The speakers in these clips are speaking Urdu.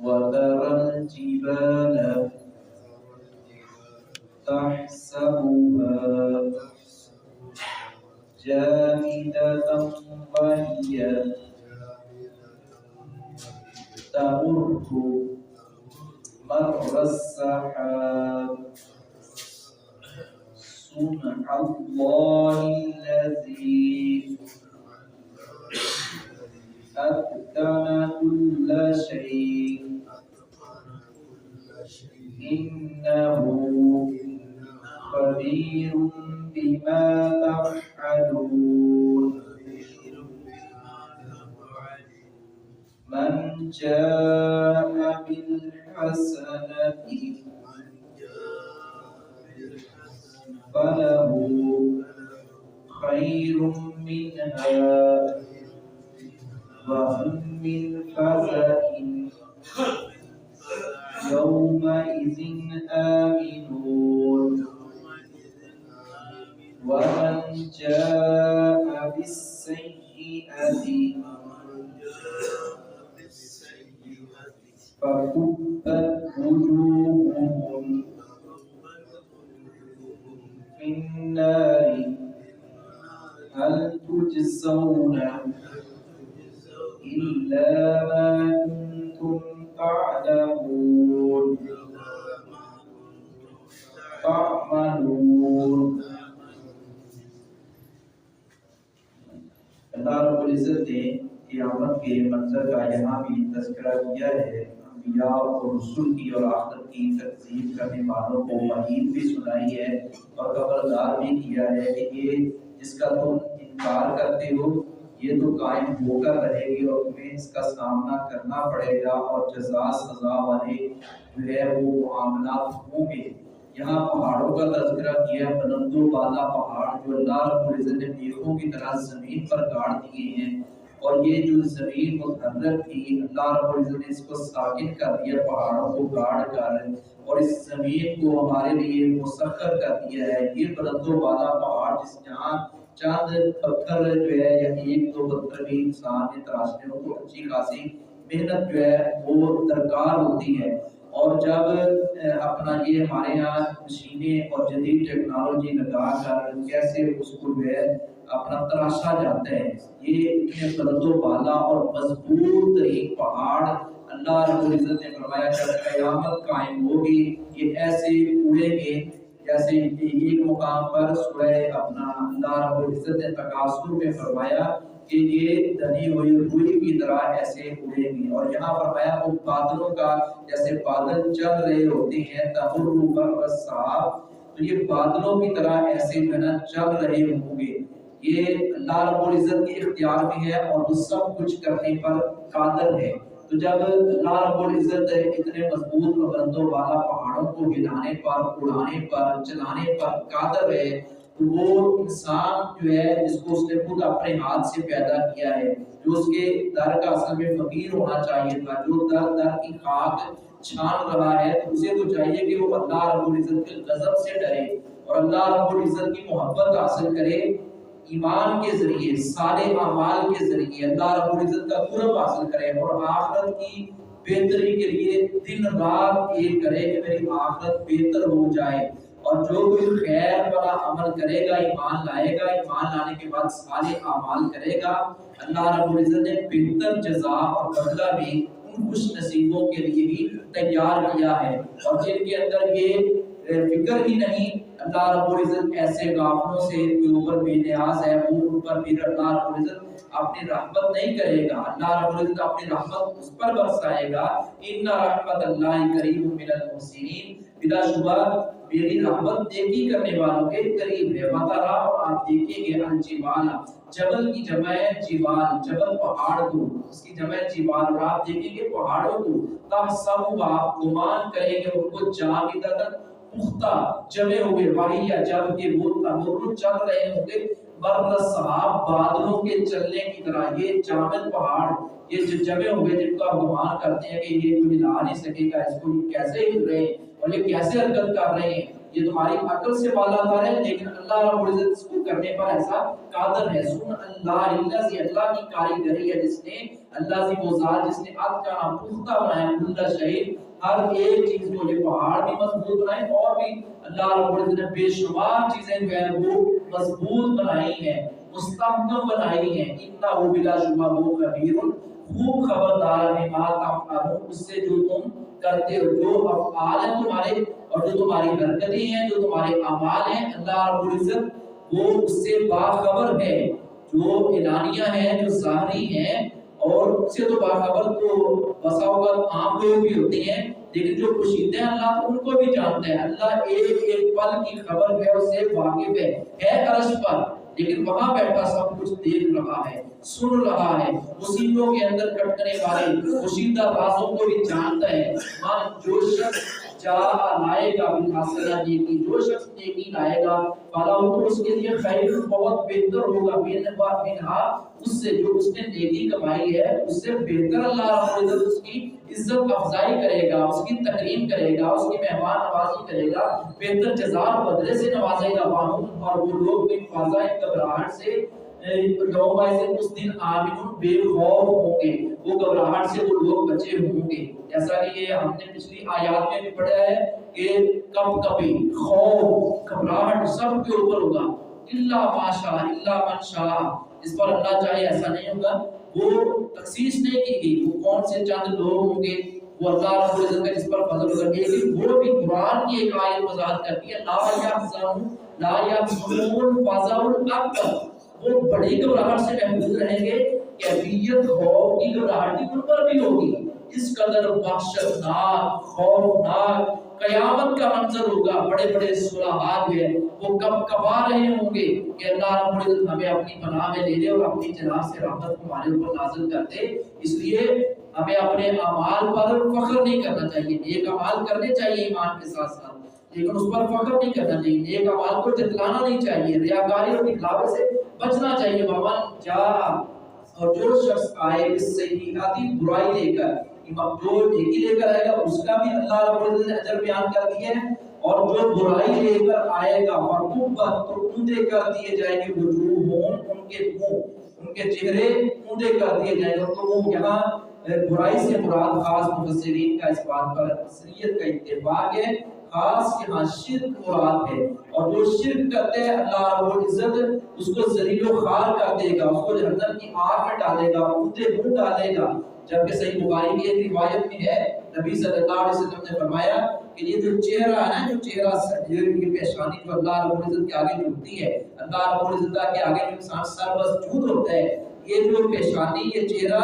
وترى الجبال تحسبها جامدة وهي تمر مر السحاب صنع الله الذي أتقن كل شيء إنه خبير بما تفعلون من جاء بالحسنة فله خير منها وهم من فزع يومئذ آمنون ومن جاء بالسيئة فكبت وجوههم في النار هل تجزون إلا ما كنتم تعملون اللہ رب العزت نے قیامت کے منظر کا یہاں بھی تذکرہ کیا ہے، انبیاء اور رسول کی اور آخرت کی تکذیب کرنے والوں کو وعید بھی سنائی ہے اور خبردار بھی کیا ہے کہ یہ جس کا تم انکار کرتے ہو یہ تو قائم ہو کر رہے گی اور تمہیں اس کا سامنا کرنا پڑے گا اور جزا سزا والے جو ہے وہ معاملات ہوں گے۔ یہاں پہاڑوں کا تذکرہ کیا، بلند و بالا پہاڑ جو اللہ رب العزت نے میخوں کی طرح زمین پر گاڑ دیے ہیں، اور یہ جو زمین متحرک تھی اللہ رب العزت نے اس کو ساکن کر دیا پہاڑوں کو گاڑ کر، اور اس زمین کو ہمارے لیے مسخر کر دیا ہے۔ یہ بلند و بالا پہاڑ جس جہاں چاند پتھر جو ہے یا ایک دو پتھر بھی انسان نے تراشنے ہو تو اچھی خاصی محنت جو ہے وہ درکار ہوتی ہے، اور جب اپنا یہ ہمارے یہاں مشینیں اور جدید ٹیکنالوجی لگا کر کیسے اس کو جو ہے اپنا تراشا جاتا ہے، یہ اتنے بلند و بالا اور مضبوط ترین پہاڑ اللہ رب العزت نے فرمایا جب قیامت قائم ہوگی یہ ایسے اڑیں گے جیسے ایک مقام پر سورہ اپنا اللہ رب العزت نے تکاثر میں فرمایا کہ یہ دھنی ہوئی روئی کی طرح ایسے اڑیں گی، اور یہاں فرمایا وہ بادلوں کا جیسے بادل چل رہے ہوتے ہیں تمر مر السحاب، تو یہ بادلوں کی طرح ایسے جو ہے نا چل رہے ہوں گے۔ یہ اللہ رب العزت کے اختیار میں ہے اور وہ سب کچھ کرنے پر قادر ہے۔ تو جب اللہ رب العزت اتنے مضبوط اور بلند و بالا پہاڑوں کو ہلانے پر، اڑانے پر، چلانے پر قادر ہے، تو وہ انسان جو ہے جس کو اس نے خود اپنے ہاتھ سے پیدا کیا ہے، جو اس کے در کا اصل میں فقیر ہونا چاہیے تھا، جو در در کی خاک چھان رہا ہے، تو اسے تو چاہیے کہ وہ اللہ رب العزت کے غضب سے ڈرے اور اللہ رب العزت کی محبت حاصل کرے، ایمان کے ذریعے، صالح اعمال کے ذریعے اللہ رب العزت کا قرب حاصل کرے اور آخرت کی بہتری کے لیے دن رات ایک کرے کہ میری آخرت بہتر ہو جائے، اور جو کوئی خیر والا عمل کرے گا، ایمان لائے گا، ایمان لانے کے بعد صالح اعمال کرے گا، اللہ رب العزت نے بہتر جزا اور بدلہ بھی ان خوش نصیبوں کے لیے ہی تیار کیا ہے، اور جن کے اندر یہ فکر ہی نہیں اللہ رب العزت ایسے غافلوں سے کے اوپر بے نیاز ہے، وہ ان پر بھی اللہ رب العزت اپنی رحمت نہیں کرے گا، اللہ رب العزت اپنی رحمت اس پر برسائے گا۔ ان رحمت اللہ قریب من المحسنین، بلا شبہ میری رحمت نیکی کرنے والوں کے قریب ہے۔ وَتَرَى، اور آپ دیکھیں گے الجبال، جبل کی جمع ہے جبال، جبل پہاڑ کو، اس کی جمع ہے جبال، اور آپ دیکھیں گے پہاڑوں کو تحسبها، آپ گمان کریں گے ان کو جامدۃ، پختہ جمع ہوئے، واہیہ جب کہ وہ تمر چل رہے ہوں گے، مر السحاب، بادلوں کے چلنے کی طرح، یہ جامد پہاڑ یہ جو جمع ہوئے جن کو آپ گمان کرتے ہیں کہ یہ کوئی ہلا نہیں سکے گا، اس کو کیسے ہل رہے ہیں اور یہ کیسے حرکت کر رہے ہیں، یہ تمہاری عقل سے بالا تر ہے، لیکن اللہ رب العزت اس کو کرنے پر ایسا قادر ہے۔ سن اللہ، اللہ سے اللہ کی کاریگری ہے، جس نے اللہ سے وہ ذات جس نے اتقن پختہ بنایا کل شیء، ہر ایک چیز کو، یہ پہاڑ بھی مضبوط بنائے اور بھی اللہ رب العزت نے بے شمار چیزیں جو ہے وہ مضبوط بنائی ہیں، مستحکم بنائی ہیں۔ انہ بلا شبہ وہ خبیر، خوب خبردار ہے ما تفعلون، اس سے جو تم کرتے ہو، جو افعال ہیں تمہارے اور جو تمہاری حرکتیں ہیں، جو تمہارے اعمال ہیں، اللہ رب العزت وہ اس سے باخبر ہے۔ جو اعلانیہ ہیں، جو ظاہری ہیں، اور ان سے تو باخبر تو بسا اوقات عام لوگ بھی ہوتے ہیں، لیکن جو پوشیدہ ہیں اللہ تو ان کو بھی جانتا ہے۔ اللہ ایک ایک پل کی خبر جو ہے اس سے واقف ہے عرش پر، لیکن وہاں بیٹھا سب کچھ دیکھ رہا ہے، سن رہا ہے، مصیبتوں کے اندر کٹنے والے پوشیدہ رازوں کو بھی جانتا ہے۔ من جو شخص جاء لائے گا بالحسنہ نیکی، جو شخص نیکی لائے گا فلاح تو اس کے لیے خیر بہت بہتر ہوگا، منہا اس سے جو اس نے نیکی کمائی ہے اس سے بہتر اللہ رب العزت اس کی عزت افزائی کرے گا، اس کی تکریم کرے گا، اس کی مہمان نوازی کرے گا، بہتر جزا بدلے سے نوازے گا۔ اور وہ لوگ بھی فضا گھبراہٹ سے یوم اس دن آمنون بے خوف ہوں گے، وہ گھبراہٹ سے وہ لوگ بچے ہوں گے۔ جیسا کہ یہ ہم نے پچھلی آیات میں بھی پڑھا ہے کہ کب کبھی خوف گھبراہٹ سب کے اوپر ہوگا، الا ماشاء الا من شاء، اس پر اللہ چاہے ایسا نہیں ہوگا۔ وہ تخصیص نہیں کی گئی وہ کون سے چند لوگ ہوں گے، وہ اللہ رب العزت کا جس پر فضل ہوگا۔ لیکن وہ بھی قرآن کی ایک آیت وضاحت کرتی ہے، لا یحزنون فزع الاکبر، وہ بڑی گھبراہٹ سے محفوظ رہیں گے، کیفیت خوف کی گھبراہٹ ان پر بھی ہوگی، اس قدر وحشتناک خوفناک قیامت کا منظر ہوگا۔ بڑے بڑے صلحات جو ہے وہ کب کبا رہے ہوں گے کہ اللہ رب العزت ہمیں اپنی پناہ میں لے لے اور اپنی جناب سے رحمت ہمارے اوپر نازل کر دے۔ اس لیے ہمیں اپنے اعمال پر فخر نہیں کرنا چاہیے، نیک اعمال کرنے چاہیے ایمان کے ساتھ ساتھ، لیکن اس پر فخر نہیں کرنا چاہیے، نیک اعمال کو جتلانا نہیں چاہیے، ریاکاری اور دکھلاوے سے بچنا چاہیے۔ ومن جاء، اور جو شخص آئے بالسیئۃ برائی لے کر، جو نیکی لے کر آئے گا اس کا بھی اللہ رب العزت نے اجر بیان کر دیا ہے، اور جو برائی لے کر آئے گا فَكُبَّتْ، تو اونڈے کر دیے جائیں گے وجوہہم، ان کے منہ، ان کے چہرے اونڈے کر دیے جائیں گے۔ تو وہ یہاں برائی سے مراد خاص مفسرین کا اس بات پر اکثریت کا اتفاق ہے، خاص یہاں شرک مراد ہے، اور جو شرک کرتے ہیں اللہ رب العزت اس کو ذلیل و خوار کر دے گا، اس کو جہنم کی آگ میں ڈالے گا، اونڈے منہ ڈالے گا۔ جبکہ صحیح بخاری کی ایک روایت میں ہے، نبی صلی اللہ علیہ وسلم نے فرمایا کہ یہ جو چہرہ ہے نا، جو چہرہ یہ پیشانی جو اللہ رب العزت کے آگے جھکتی ہے، اللہ رب العزت کے آگے جو انسان سر مسجود ہوتا ہے، یہ جو پیشانی، یہ چہرہ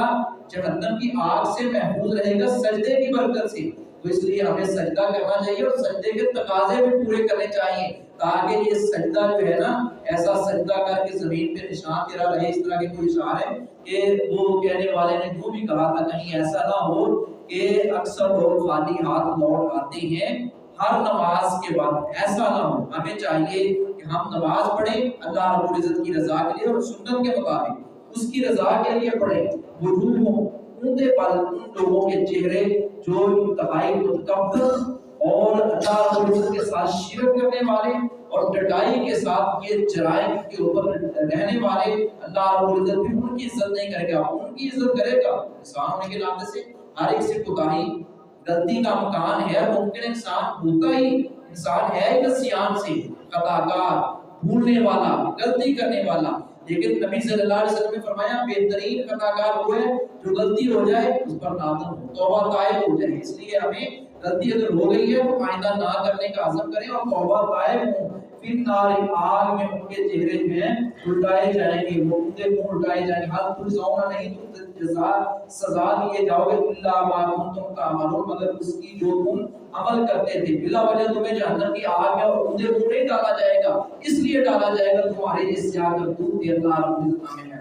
جہنم کی آگ سے محفوظ رہے گا سجدے کی برکت سے۔ تو اس لیے ہمیں سجدہ کرنا چاہیے اور سجدے کے تقاضے بھی پورے کرنے چاہیے، تاکہ یہ سجدہ جو ہے نا ایسا سجدہ کر کے زمین پہ نشان تیرا رہے۔ اس طرح کے کوئی اشعار ہے کہ وہ کہنے والے نے جو بھی کہا تھا کہیں ایسا نہ ہو کہ اکثر لوگ خالی ہاتھ لوٹ آتے ہیں ہر نماز کے بعد، ایسا نہ ہو۔ ہمیں چاہیے کہ ہم نماز پڑھیں اللہ رب العزت کی رضا کے لیے اور سنت کے مطابق اس کی رضا کے لیے پڑھیں۔ وجوہ اونڈے پل، ان لوگوں کے چہرے جو انتہائی متکبر اور اللہ رب العزت کے ساتھ شرک کرنے والے اور ڈٹائی کے ساتھ یہ جرائم کے اوپر رہنے والے، اللہ رب العزت بھی ان کی عزت نہیں کرے گا، ان کی عزت کرے گا۔ انسان ہونے کے ناطے سے ہر ایک سے کوتاہی غلطی کا امکان ہے، ممکن انسان ہوتا ہی، انسان ہے ہی نسیان سے خطا کار، بھولنے والا، غلطی کرنے والا، لیکن نبی صلی اللہ علیہ وسلم نے فرمایا بہترین خطا کار وہ ہے جو غلطی ہو جائے اس پر نادم ہو، توبہ طائب ہو جائے۔ اس لیے ہمیں غلطی اگر ہو گئی ہے تو آئندہ نہ کرنے کا عزم کریں اور توبہ طائب ہوں۔ پھر نار آگ میں ان کے چہرے جو ہیں الٹائے جائیں گے، وہ ان کے منہ الٹائے جائیں گے، حال تجزون، نہیں تم جزا سزا دیے جاؤ گے، الا ما کنتم تعملون، مگر اس کی جو تم عمل کرتے تھے، بلا وجہ تمہیں جہنم کی آگ میں اور اندھے منہ نہیں ڈالا جائے گا، اس لیے ڈالا جائے گا تمہارے اس یا کرتوت اللہ رب العزت ہمیں